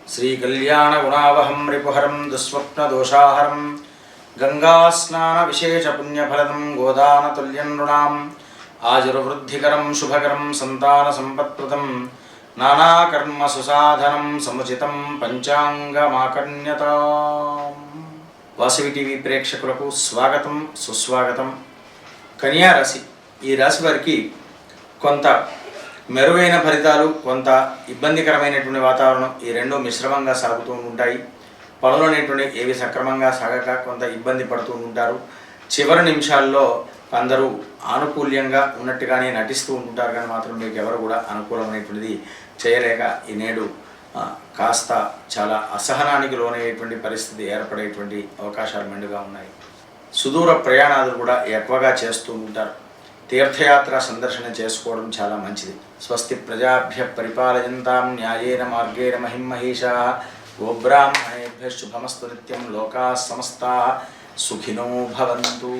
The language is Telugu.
श्रीकल्याणगुणावहं रिपुहरं दुःस्वप्नदोषाहरं गंगास्नानविशेषपुण्यफलदं गोदानतुल्यं नृणाम् आजुर्वृद्धिकरं शुभकरं सन्तानसम्पत्प्रदं नानाकर्मसुसाधनं समुचितं पंचांगमाकर्ण्यताम्। వాసవి టీవీ ప్రేక్షకులకు స్వాగతం సుస్వాగతం। కన్యా రాశి, ఈ రాశి వారికి కొంత మెరుగైన ఫలితాలు, కొంత ఇబ్బందికరమైనటువంటి వాతావరణం, ఈ రెండు మిశ్రమంగా సాగుతూ ఉంటాయి। పనులు అనేటువంటి ఏవి సక్రమంగా సాగక కొంత ఇబ్బంది పడుతూ ఉంటారు। చివరి నిమిషాల్లో అందరూ ఆనుకూల్యంగా ఉన్నట్టుగానే నటిస్తూ ఉంటారు, కానీ మాత్రం మీకు ఎవరు కూడా అనుకూలమైనటువంటిది చేయలేక ఈ నేడు కాస్త చాలా అసహనానికి లోనయ్యేటువంటి పరిస్థితి ఏర్పడేటువంటి అవకాశాలు మెండుగా ఉన్నాయి। సుదూర ప్రయాణాలు కూడా ఎక్కువగా చేస్తూ ఉంటారు। తీర్థయాత్ర సందర్శన చేసుకోవడం చాలా మంచిది। స్వస్తి ప్రజాభ్య పరిపాలయంతాం న్యాయేన మార్గేణ మహిమహేషాః గోబ్రాహ్మణేభ్యః శుభమస్తు నిత్యం లోకాః సమస్తాః సుఖినో భవంతు।